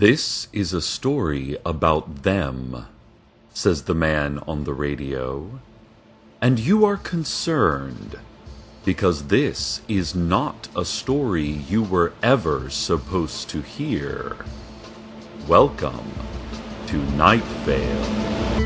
This is a story about them, says the man on the radio, and you are concerned because this is not a story you were ever supposed to hear. Welcome to Night Vale.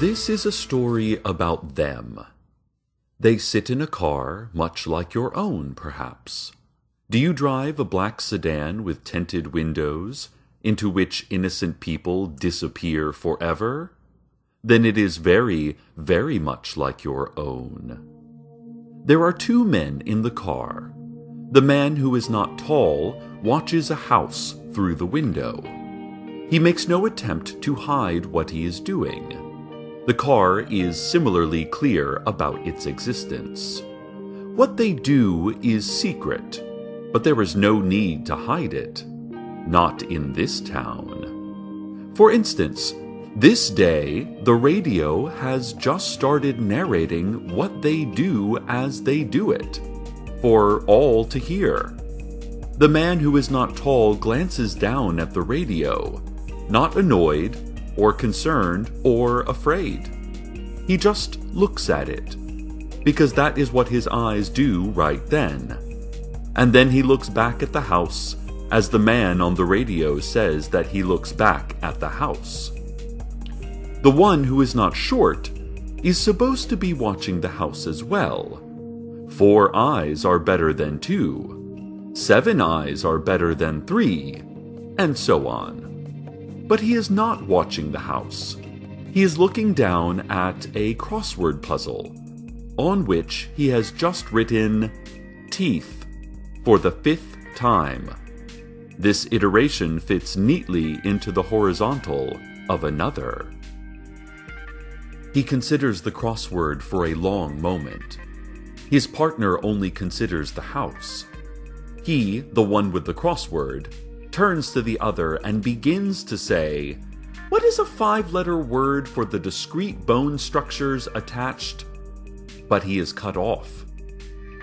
This is a story about them. They sit in a car, much like your own, perhaps. Do you drive a black sedan with tinted windows, into which innocent people disappear forever? Then it is very, very much like your own. There are two men in the car. The man who is not tall watches a house through the window. He makes no attempt to hide what he is doing. The car is similarly clear about its existence. What they do is secret, but there is no need to hide it. Not in this town. For instance, this day, the radio has just started narrating what they do as they do it, for all to hear. The man who is not tall glances down at the radio, not annoyed, or concerned, or afraid. He just looks at it, because that is what his eyes do right then. And then he looks back at the house, as the man on the radio says that he looks back at the house. The one who is not short is supposed to be watching the house as well. 4 eyes are better than 2. 7 eyes are better than 3, and so on. But he is not watching the house. He is looking down at a crossword puzzle, on which he has just written teeth for the 5th time. This iteration fits neatly into the horizontal of another. He considers the crossword for a long moment. His partner only considers the house. He, the one with the crossword, turns to the other and begins to say, "What is a 5-letter word for the discrete bone structures attached?" But he is cut off.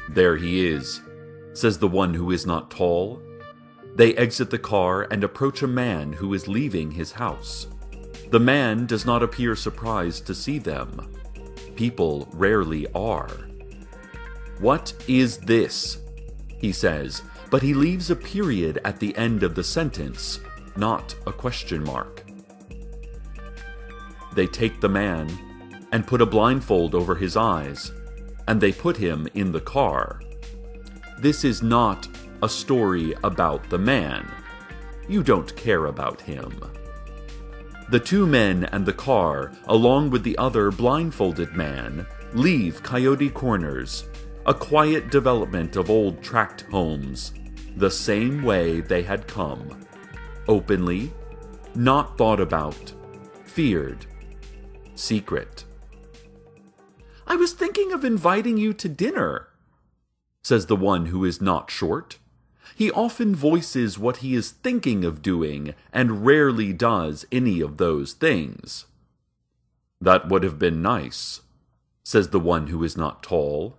"There he is," says the one who is not tall. They exit the car and approach a man who is leaving his house. The man does not appear surprised to see them. People rarely are. "What is this?" he says, but he leaves a period at the end of the sentence, not a question mark. They take the man and put a blindfold over his eyes, and they put him in the car. This is not a story about the man. You don't care about him. The 2 men and the car, along with the other blindfolded man, leave Coyote Corners, a quiet development of old tract homes, the same way they had come. Openly, not thought about, feared, secret. "I was thinking of inviting you to dinner," says the one who is not short. He often voices what he is thinking of doing and rarely does any of those things. "That would have been nice," says the one who is not tall.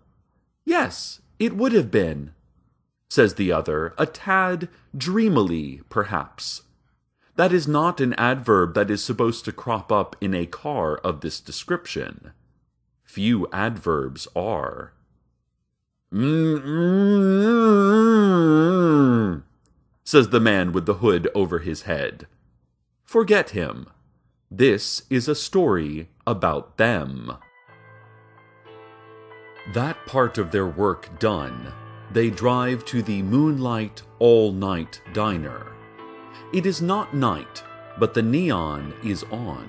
"Yes, it would have been," says the other, a tad dreamily, perhaps. That is not an adverb that is supposed to crop up in a car of this description. Few adverbs are. Says the man with the hood over his head. Forget him. This is a story about them. That part of their work done, they drive to the Moonlight All-Night Diner. It is not night, but the neon is on.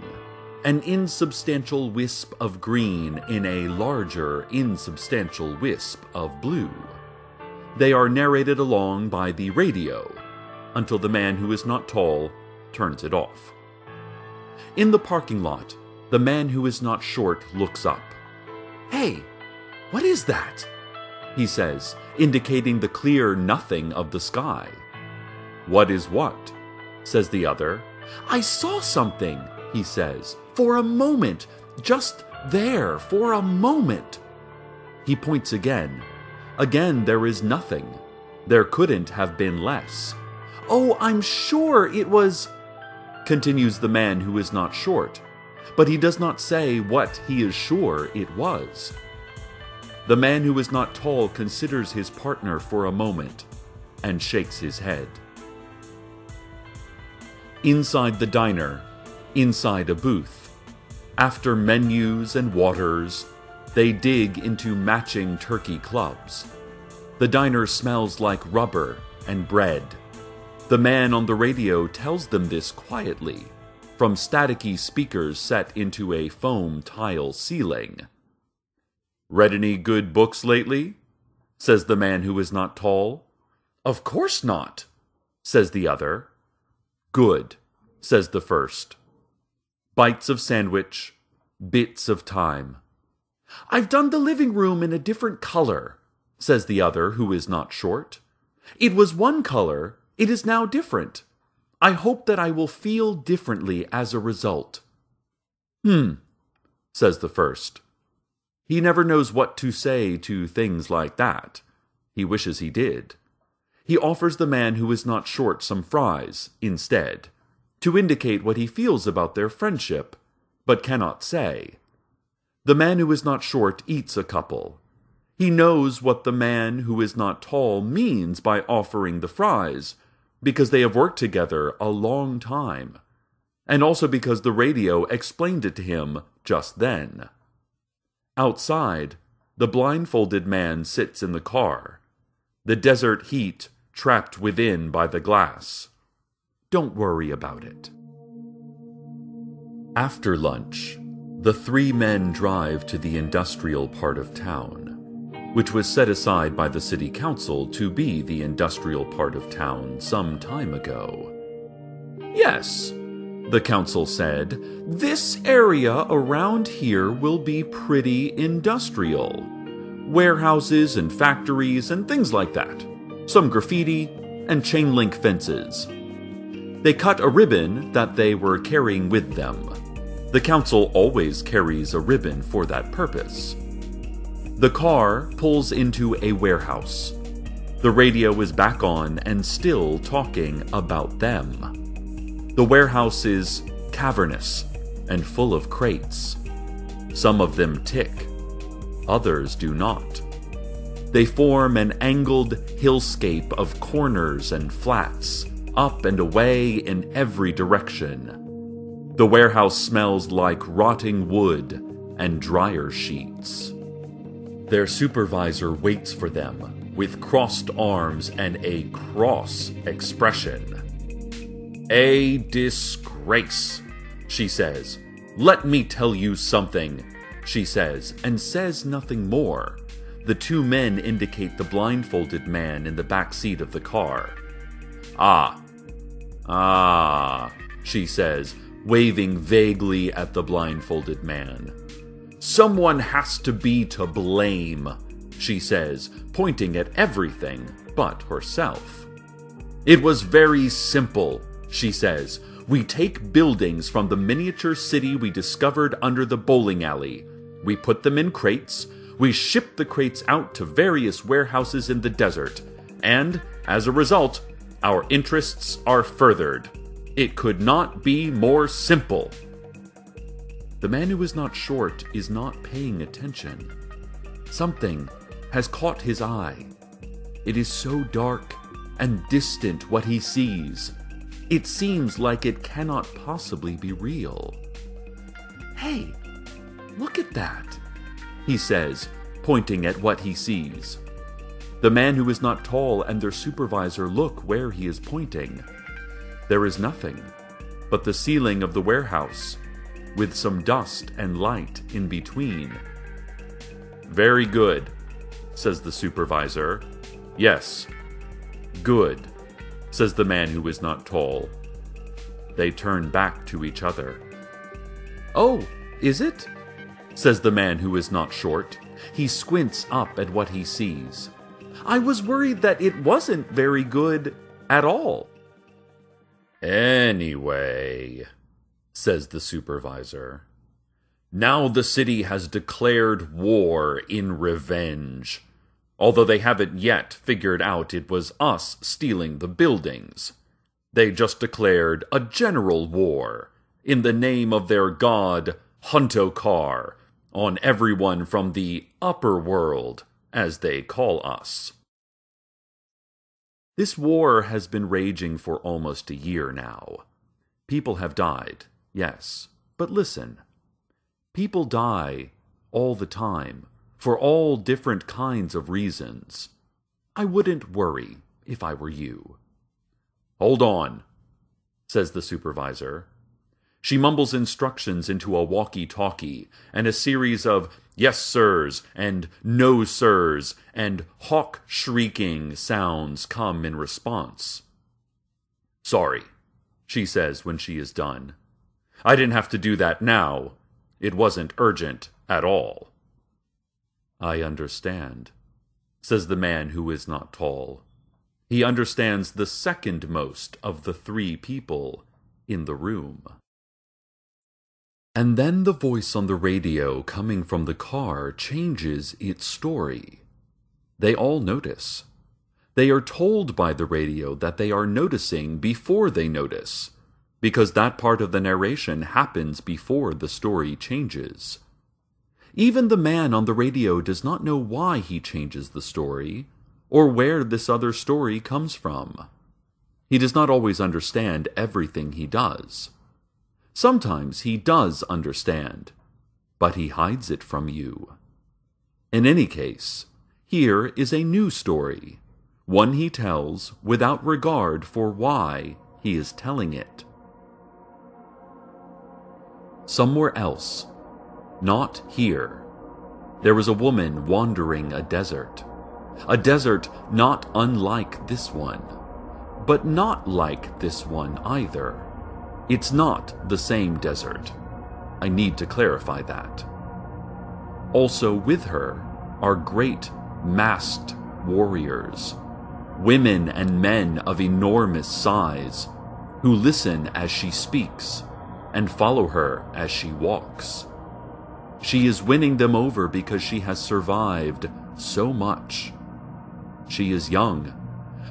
An insubstantial wisp of green in a larger insubstantial wisp of blue. They are narrated along by the radio, until the man who is not tall turns it off. In the parking lot, the man who is not short looks up. "Hey, what is that?" he says, indicating the clear nothing of the sky. "What is what?" says the other. "I saw something," he says, "for a moment, just there, for a moment." He points again. Again there is nothing. There couldn't have been less. "Oh, I'm sure it was," continues the man who is not short, but he does not say what he is sure it was. The man who is not tall considers his partner for a moment and shakes his head. Inside the diner, inside a booth, after menus and waters, they dig into matching turkey clubs. The diner smells like rubber and bread. The man on the radio tells them this quietly, from staticky speakers set into a foam tile ceiling. "Read any good books lately?" says the man who is not tall. "Of course not," says the other. "Good," says the first. Bites of sandwich, bits of time. "I've done the living room in a different color," says the other who is not short. "It was one color, it is now different. I hope that I will feel differently as a result." Says the first. He never knows what to say to things like that. He wishes he did. He offers the man who is not short some fries, instead, to indicate what he feels about their friendship, but cannot say. The man who is not short eats a couple. He knows what the man who is not tall means by offering the fries, because they have worked together a long time, and also because the radio explained it to him just then. Outside, the blindfolded man sits in the car, the desert heat trapped within by the glass. Don't worry about it. After lunch, the three men drive to the industrial part of town, which was set aside by the city council to be the industrial part of town some time ago. "Yes," the council said, "this area around here will be pretty industrial. Warehouses and factories and things like that. Some graffiti and chain link fences." They cut a ribbon that they were carrying with them. The council always carries a ribbon for that purpose. The car pulls into a warehouse. The radio is back on and still talking about them. The warehouse is cavernous and full of crates. Some of them tick, others do not. They form an angled hillscape of corners and flats, up and away in every direction. The warehouse smells like rotting wood and dryer sheets. Their supervisor waits for them with crossed arms and a cross expression. "A disgrace," she says. "Let me tell you something," she says, and says nothing more. The two men indicate the blindfolded man in the back seat of the car. Ah, she says, waving vaguely at the blindfolded man. "Someone has to be to blame," she says, pointing at everything but herself. "It was very simple," she says. "We take buildings from the miniature city we discovered under the bowling alley. We put them in crates. We ship the crates out to various warehouses in the desert. And, as a result, our interests are furthered. It could not be more simple." The man who is not short is not paying attention. Something has caught his eye. It is so dark and distant what he sees. It seems like it cannot possibly be real. "Hey, look at that," he says, pointing at what he sees. The man who is not tall and their supervisor look where he is pointing. There is nothing but the ceiling of the warehouse, with some dust and light in between. "Very good," says the supervisor. "Yes, good," says the man who is not tall. They turn back to each other. "Oh, is it?" says the man who is not short. He squints up at what he sees. I was worried that it wasn't very good at all. Anyway, says the supervisor, now the city has declared war in revenge, although they haven't yet figured out it was us stealing the buildings. They just declared a general war in the name of their god Huntokar on everyone from the upper world, as they call us. This war has been raging for almost a year now. People have died, yes, but listen. People die all the time, for all different kinds of reasons. I wouldn't worry if I were you. Hold on, says the supervisor. She mumbles instructions into a walkie-talkie, and a series of yes sirs and no sirs and hawk-shrieking sounds come in response. Sorry, she says when she is done. I didn't have to do that now. It wasn't urgent at all. I understand, says the man who is not tall. He understands the second most of the three people in the room. And then the voice on the radio coming from the car changes its story. They all notice. They are told by the radio that they are noticing before they notice, because that part of the narration happens before the story changes. Even the man on the radio does not know why he changes the story, or where this other story comes from. He does not always understand everything he does. Sometimes he does understand, but he hides it from you. In any case, here is a new story, one he tells without regard for why he is telling it. Somewhere else, not here, there was a woman wandering a desert not unlike this one, but not like this one either. It's not the same desert. I need to clarify that. Also with her are great masked warriors, women and men of enormous size, who listen as she speaks and follow her as she walks. She is winning them over because she has survived so much. She is young,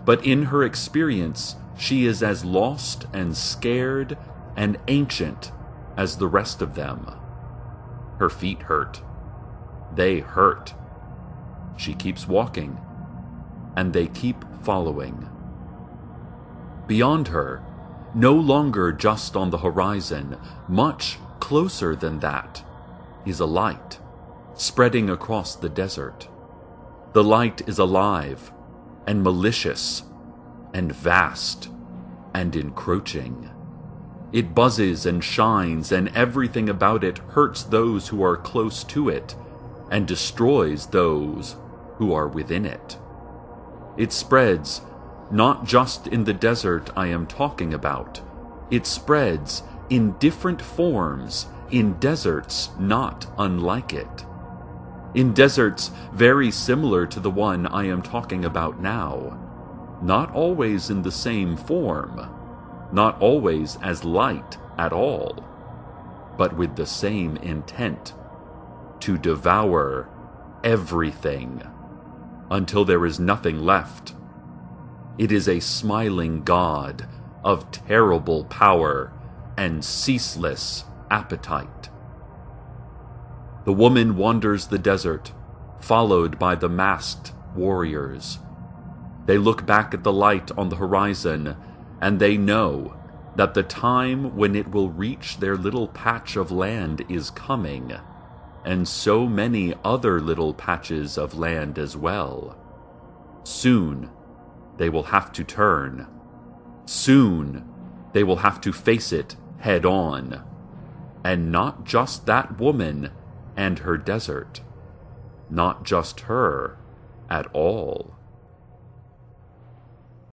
but in her experience, she is as lost and scared and ancient as the rest of them. Her feet hurt. They hurt. She keeps walking, and they keep following. Beyond her, no longer just on the horizon, much closer than that, is a light, spreading across the desert. The light is alive, and malicious, and vast, and encroaching. It buzzes and shines, and everything about it hurts those who are close to it, and destroys those who are within it. It spreads, not just in the desert I am talking about. It spreads in different forms, in deserts not unlike it. In deserts very similar to the one I am talking about now. Not always in the same form, not always as light at all, but with the same intent, to devour everything until there is nothing left. It is a smiling god of terrible power and ceaseless appetite. The woman wanders the desert, followed by the masked warriors. They look back at the light on the horizon, and they know that the time when it will reach their little patch of land is coming, and so many other little patches of land as well. Soon, they will have to turn. Soon, they will have to face it head on. And not just that woman and her desert. Not just her at all.